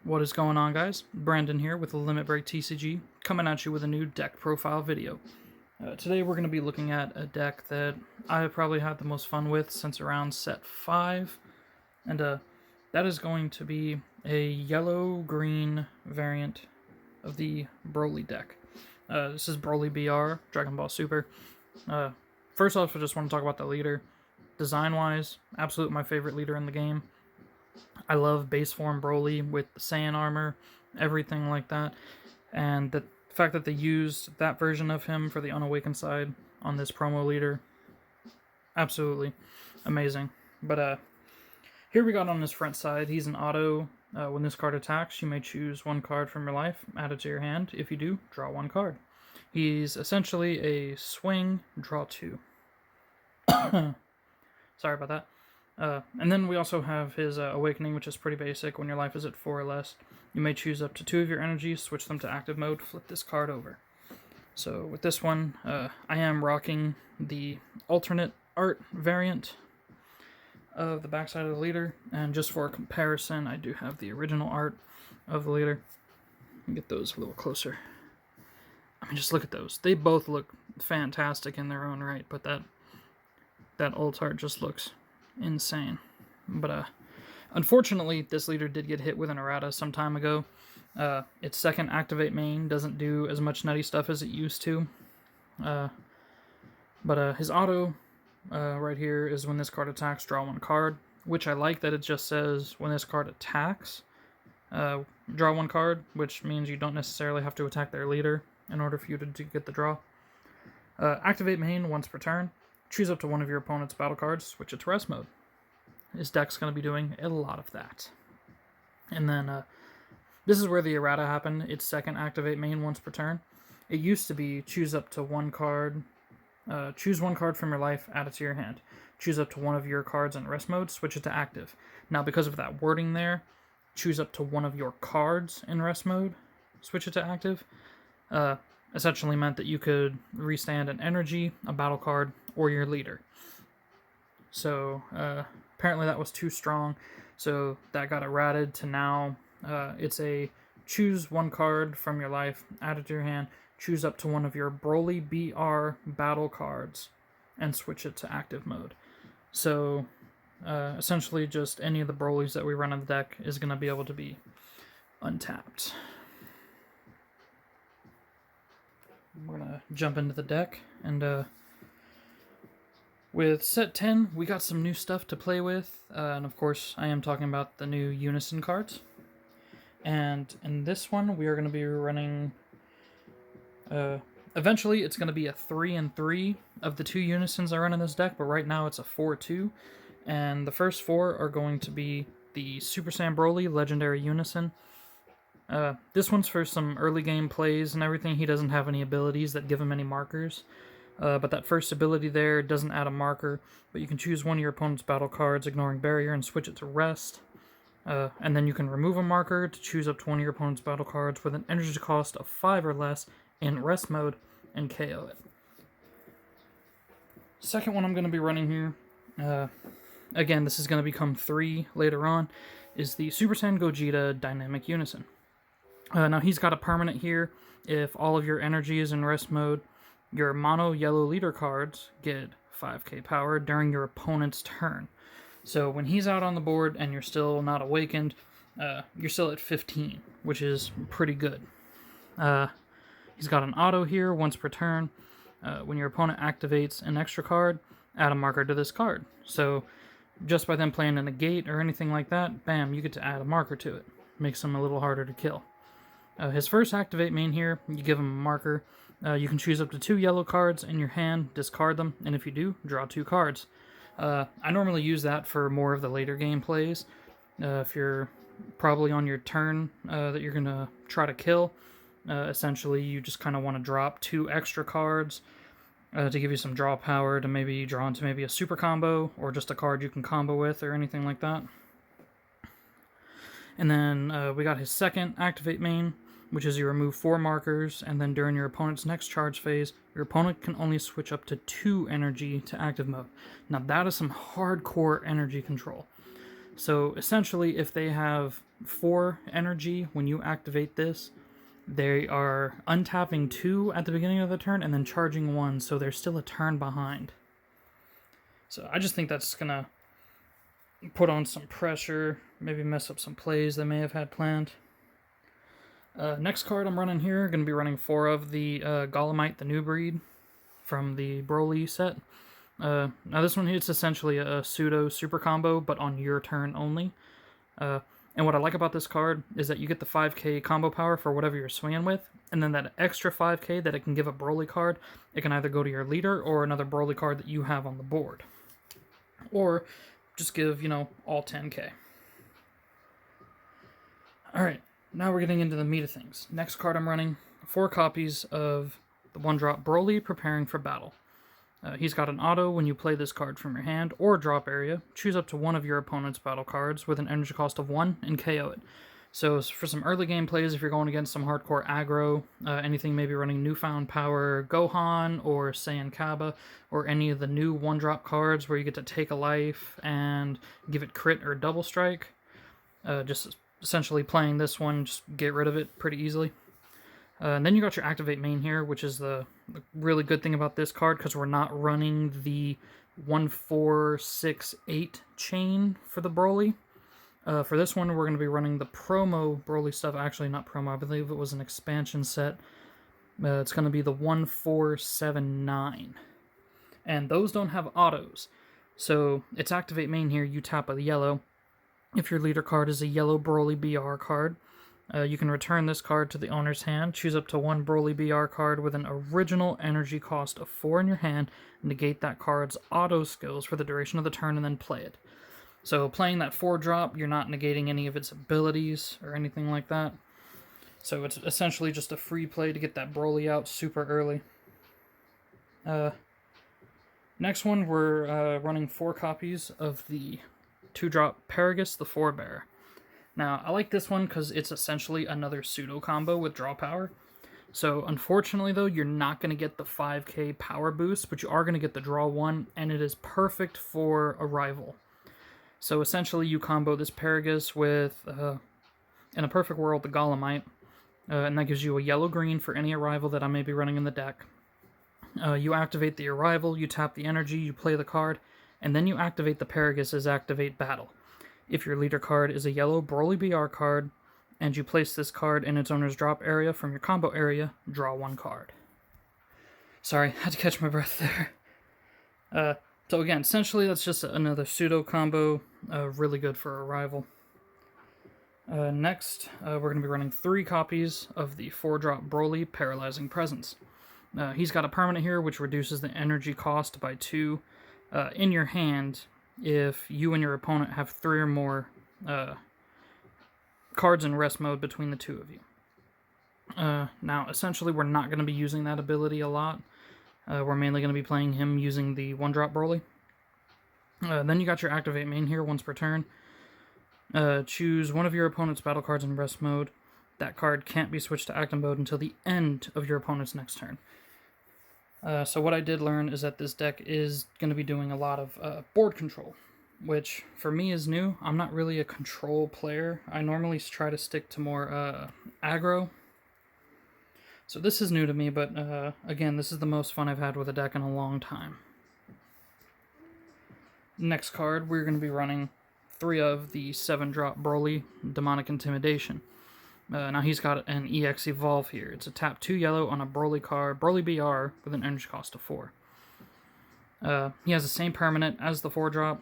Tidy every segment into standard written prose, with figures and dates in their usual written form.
What is going on, guys? Brandon here with the Limit Break TCG, coming at you with a new deck profile video. Today we're going to be looking at a deck that I have probably had the most fun with since around set 5, and that is going to be a yellow-green variant of the Broly deck. This is BrolyBR, Dragon Ball Super. First off, I just want to talk about the leader. Design-wise, absolutely my favorite leader in the game. I love base form Broly with the Saiyan armor, everything like that, and the fact that they used that version of him for the Unawakened side on this promo leader, absolutely amazing. But here we got on his front side, he's an auto. When this card attacks, you may choose one card from your life, add it to your hand. If you do, draw one card. He's essentially a swing, draw two. Sorry about that. And then we also have his Awakening, which is pretty basic. When your life is at 4 or less, you may choose up to 2 of your energies, switch them to active mode, flip this card over. So with this one, I am rocking the alternate art variant of the backside of the leader, and just for comparison, I do have the original art of the leader. Get those a little closer. I mean, just look at those. They both look fantastic in their own right, but that alt art just looks insane. But unfortunately, this leader did get hit with an errata some time ago. Its second activate main doesn't do as much nutty stuff as it used to. But his auto right here is when this card attacks, draw one card, which I like that it just says when this card attacks, draw one card, which means you don't necessarily have to attack their leader in order for you to get the draw. Activate main once per turn. Choose up to one of your opponent's battle cards, switch it to rest mode. His deck's going to be doing a lot of that. And then, this is where the errata happened. Its second activate main once per turn. It used to be choose up to one card, choose one card from your life, add it to your hand. Choose up to one of your cards in rest mode, switch it to active. Now, because of that wording there, choose up to one of your cards in rest mode, switch it to active. Essentially meant that you could restand an energy, a battle card, or your leader. So apparently that was too strong, so that got errated to now it's a choose one card from your life, add it to your hand, choose up to one of your BrolyBR battle cards, and switch it to active mode. So essentially just any of the Brolys that we run on the deck is going to be able to be untapped. We're going to jump into the deck, and with set 10, we got some new stuff to play with, and of course, I am talking about the new Unison cards. And in this one, we are going to be running, eventually it's going to be a 3-3 of the 2 Unisons I run in this deck, but right now it's a 4-2, and the first 4 are going to be the Super Saiyan Broly Legendary Unison. This one's for some early game plays and everything. He doesn't have any abilities that give him any markers. But that first ability there doesn't add a marker, but you can choose one of your opponent's battle cards, ignoring barrier, and switch it to rest. And then you can remove a marker to choose up to one of your opponent's battle cards with an energy cost of 5 or less in rest mode and KO it. Second one I'm going to be running here, again, this is going to become 3 later on, is the Super Saiyan Gogeta Dynamic Unison. Now he's got a permanent here. If all of your energy is in rest mode, your mono yellow leader cards get 5k power during your opponent's turn. So when he's out on the board and you're still not awakened, you're still at 15, which is pretty good. He's got an auto here once per turn. When your opponent activates an extra card, add a marker to this card. So just by them playing in a gate or anything like that, bam, you get to add a marker to it. Makes him a little harder to kill. His first activate main here, you give him a marker. You can choose up to 2 yellow cards in your hand, discard them, and if you do, draw 2 cards. I normally use that for more of the later game plays. If you're probably on your turn that you're going to try to kill, essentially you just kind of want to drop 2 extra cards to give you some draw power to maybe draw into maybe a super combo, or just a card you can combo with, or anything like that. And then we got his second activate main, which is you remove 4 markers, and then during your opponent's next charge phase, your opponent can only switch up to 2 energy to active mode. Now that is some hardcore energy control. So essentially, if they have 4 energy when you activate this, they are untapping 2 at the beginning of the turn and then charging 1, so they're still a turn behind. So I just think that's going to put on some pressure, maybe mess up some plays they may have had planned. Next card I'm running here, going to be running 4 of the Golemite, the new breed, from the Broly set. Now this one, it's essentially a pseudo super combo, but on your turn only. And what I like about this card is that you get the 5k combo power for whatever you're swinging with, and then that extra 5k that it can give a Broly card, it can either go to your leader or another Broly card that you have on the board. Or just give, all 10k. Alright, now we're getting into the meat of things. Next card I'm running, 4 copies of the 1-drop Broly Preparing for Battle. He's got an auto when you play this card from your hand or drop area. Choose up to one of your opponent's battle cards with an energy cost of 1 and KO it. So for some early game plays, if you're going against some hardcore aggro, anything maybe running Newfound Power Gohan or Saiyan Kaba, or any of the new 1-drop cards where you get to take a life and give it crit or double strike, just essentially playing this one, just get rid of it pretty easily. And then you got your Activate main here, which is the really good thing about this card, because we're not running the 1-4-6-8 chain for the Broly. For this one, we're going to be running the promo Broly stuff. Actually, not promo, I believe it was an expansion set. It's going to be the 1-4-7-9. And those don't have autos. So it's Activate main here, you tap a yellow. If your leader card is a yellow BrolyBR card, you can return this card to the owner's hand, choose up to 1 BrolyBR card with an original energy cost of 4 in your hand, negate that card's auto skills for the duration of the turn, and then play it. So playing that 4-drop, you're not negating any of its abilities or anything like that. So it's essentially just a free play to get that Broly out super early. Next one, we're running 4 copies of the 2-drop Paragus, the Forebearer. Now, I like this one because it's essentially another pseudo combo with draw power. So, unfortunately, though, you're not going to get the 5k power boost, but you are going to get the draw 1, and it is perfect for Arrival. So, essentially, you combo this Paragus with, in a perfect world, the Golemite, and that gives you a yellow-green for any Arrival that I may be running in the deck. You activate the Arrival, you tap the energy, you play the card, and then you activate the Paragus as Activate Battle. If your leader card is a yellow BrolyBR card, and you place this card in its owner's drop area from your combo area, draw 1 card. Sorry, had to catch my breath there. So again, essentially that's just another pseudo combo, really good for Arrival. Next, we're going to be running 3 copies of the 4-drop Broly Paralyzing Presence. He's got a permanent here, which reduces the energy cost by 2 in your hand if you and your opponent have 3 or more cards in rest mode between the 2 of you. Now, essentially, we're not going to be using that ability a lot. We're mainly going to be playing him using the 1-drop Broly. Then you got your Activate main here once per turn. Choose one of your opponent's battle cards in rest mode. That card can't be switched to active mode until the end of your opponent's next turn. So what I did learn is that this deck is going to be doing a lot of board control, which for me is new. I'm not really a control player. I normally try to stick to more aggro. So this is new to me, but again, this is the most fun I've had with a deck in a long time. Next card, we're going to be running 3 of the 7-drop Broly Demonic Intimidation. Now he's got an EX Evolve here. It's a tap 2 yellow on a Broly card, BrolyBR, with an energy cost of 4. He has the same permanent as the 4-drop.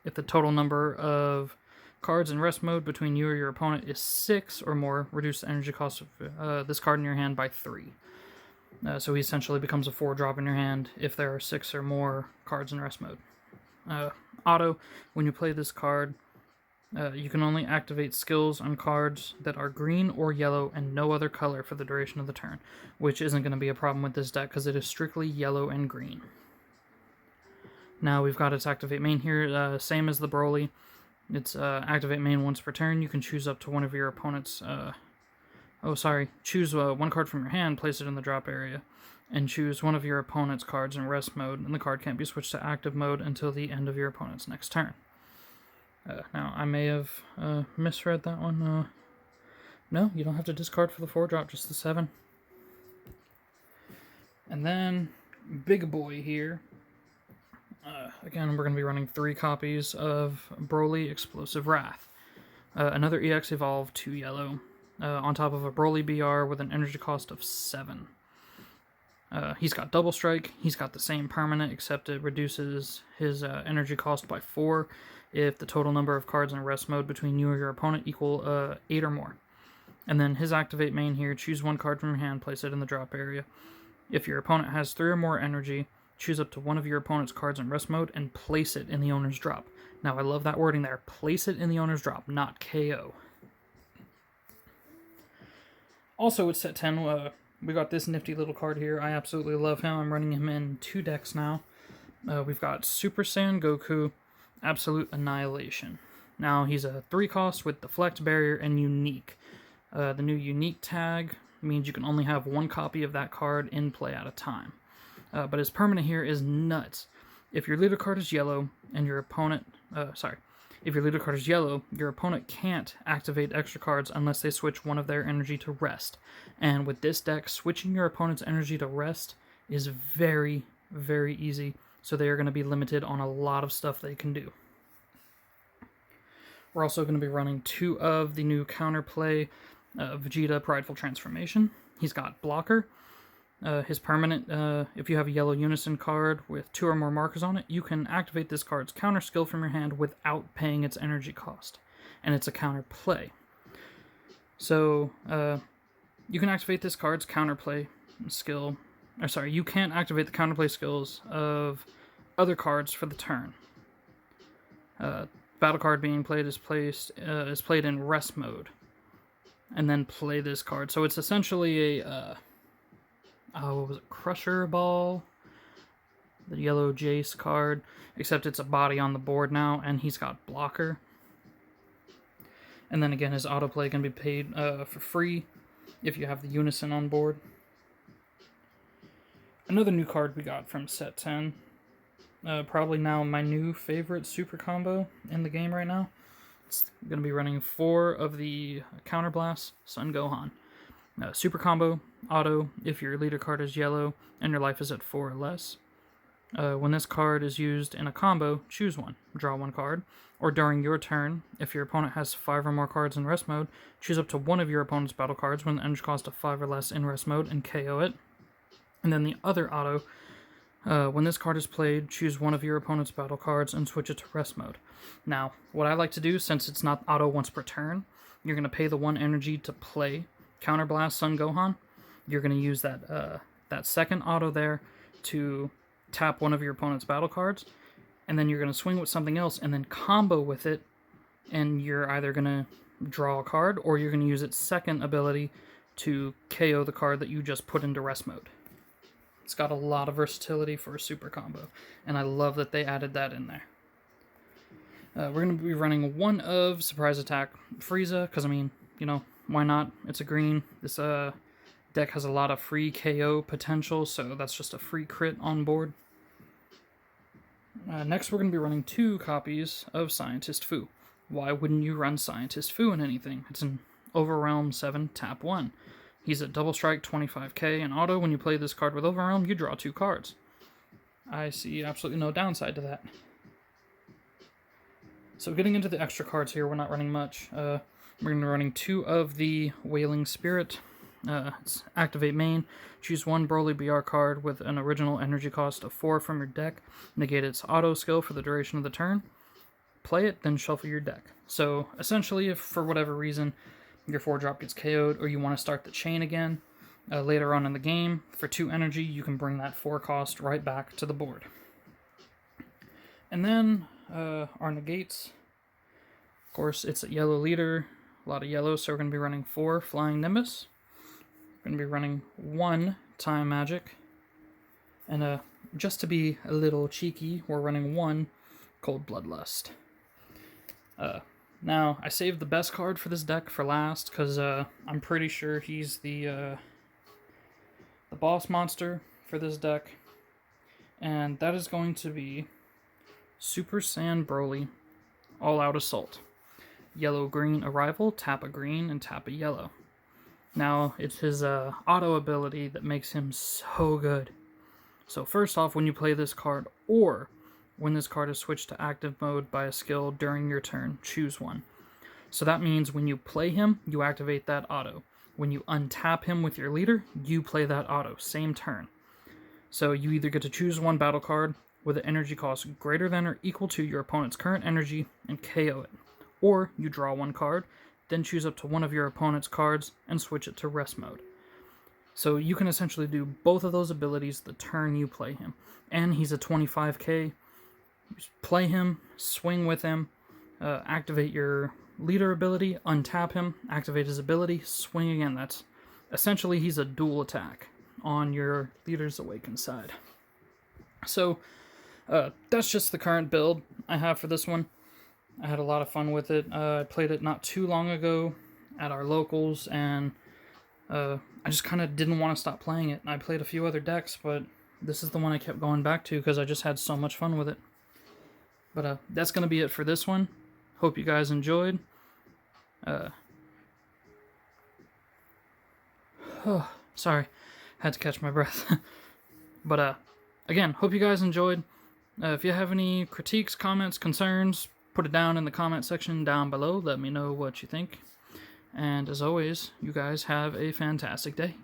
If the total number of cards in rest mode between you or your opponent is 6 or more, reduce the energy cost of this card in your hand by 3. So he essentially becomes a 4-drop in your hand if there are 6 or more cards in rest mode. Auto, when you play this card, you can only activate skills on cards that are green or yellow and no other color for the duration of the turn, which isn't going to be a problem with this deck because it is strictly yellow and green. Now we've got its Activate main here, same as the Broly. It's Activate main once per turn. You can choose up to one of your opponent's... choose 1 card from your hand, place it in the drop area, and choose one of your opponent's cards in rest mode, and the card can't be switched to active mode until the end of your opponent's next turn. Now, I may have misread that one. No, you don't have to discard for the 4-drop, just the 7. And then, big boy here. Again, we're going to be running 3 copies of Broly Explosive Wrath. Another EX Evolve 2 yellow, on top of a BrolyBR with an energy cost of 7. He's got Double Strike, he's got the same permanent, except it reduces his energy cost by 4 if the total number of cards in rest mode between you or your opponent equal 8 or more. And then his activate main here, choose 1 card from your hand, place it in the drop area. If your opponent has 3 or more energy, choose up to 1 of your opponent's cards in rest mode and place it in the owner's drop. Now, I love that wording there. Place it in the owner's drop, not KO. Also, with set 10, we got this nifty little card here. I absolutely love him. I'm running him in 2 decks now. We've got Super Saiyan Goku, Absolute Annihilation. Now, he's a 3-cost with Deflect, Barrier, and Unique. The new Unique tag means you can only have 1 copy of that card in play at a time. But his permanent here is nuts. If your leader card is yellow and your opponent... If your leader card is yellow, your opponent can't activate extra cards unless they switch 1 of their energy to rest. And with this deck, switching your opponent's energy to rest is very, very easy. So they are going to be limited on a lot of stuff they can do. We're also going to be running 2 of the new counterplay Vegeta Prideful Transformation. He's got Blocker. His permanent, if you have a yellow Unison card with 2 or more markers on it, you can activate this card's counter skill from your hand without paying its energy cost. And it's a counter play. So, you can activate this card's counterplay skill. You can't activate the counterplay skills of other cards for the turn. Battle card being played is played in rest mode. And then play this card. So it's essentially a... what was it? Crusher Ball? The yellow Jace card. Except it's a body on the board now, and he's got Blocker. And then again, his autoplay can be paid for free if you have the Unison on board. Another new card we got from set 10. Probably now my new favorite super combo in the game right now. It's going to be running 4 of the Counterblast Sun Gohan. Super combo, auto, if your leader card is yellow and your life is at 4 or less. When this card is used in a combo, choose 1, draw 1 card. Or during your turn, if your opponent has 5 or more cards in rest mode, choose up to 1 of your opponent's battle cards with an energy cost of 5 or less in rest mode and KO it. And then the other auto, when this card is played, choose 1 of your opponent's battle cards and switch it to rest mode. Now, what I like to do, since it's not auto once per turn, you're going to pay the 1 energy to play Counterblast Sun Gohan. You're going to use that second auto there to tap 1 of your opponent's battle cards, and then you're going to swing with something else and then combo with it, and you're either going to draw a card or you're going to use its second ability to KO the card that you just put into rest mode. It's got a lot of versatility for a super combo, and I love that they added that in there. We're going to be running 1 of Surprise Attack Frieza, because, I mean, you know, why not? It's a green. This deck has a lot of free KO potential, so that's just a free crit on board. Next, we're going to be running 2 copies of Scientist Fu. Why wouldn't you run Scientist Fu in anything? It's an Overwhelm 7, tap 1. He's at Double Strike, 25k, and auto. When you play this card with Overwhelm, you draw 2 cards. I see absolutely no downside to that. So getting into the extra cards here, we're not running much. We're going to be running 2 of the Wailing Spirit. It's activate main. Choose 1 BrolyBR card with an original energy cost of 4 from your deck. Negate its auto skill for the duration of the turn. Play it, then shuffle your deck. So essentially, if for whatever reason your 4-drop gets KO'd or you want to start the chain again later on in the game, for 2 energy, you can bring that 4 cost right back to the board. And then our negates. Of course, it's a yellow leader. A lot of yellow, so we're going to be running 4 Flying Nimbus. We're going to be running 1 Time Magic. And just to be a little cheeky, we're running 1 Cold Bloodlust. Now, I saved the best card for this deck for last, because I'm pretty sure he's the boss monster for this deck. And that is going to be Super Saiyan Broly, All Out Assault. Yellow-green arrival, tap a green and tap a yellow. Now, it's his auto ability that makes him so good. So first off, when you play this card, or when this card is switched to active mode by a skill during your turn, choose one. So that means when you play him, you activate that auto. When you untap him with your leader, you play that auto, same turn. So you either get to choose one battle card with an energy cost greater than or equal to your opponent's current energy and KO it. Or you draw one card, then choose up to one of your opponent's cards and switch it to rest mode. So you can essentially do both of those abilities the turn you play him. And he's a 25k. Play him, swing with him, activate your leader ability, untap him, activate his ability, swing again. That's essentially, he's a dual attack on your leader's awakened side. So that's just the current build I have for this one. I had a lot of fun with it. I played it not too long ago at our locals, and I just kind of didn't want to stop playing it. I played a few other decks, but this is the one I kept going back to because I just had so much fun with it. But that's going to be it for this one. Hope you guys enjoyed. Sorry, had to catch my breath. But again, hope you guys enjoyed. If you have any critiques, comments, concerns, put it down in the comment section down below. Let me know what you think. And as always, you guys have a fantastic day.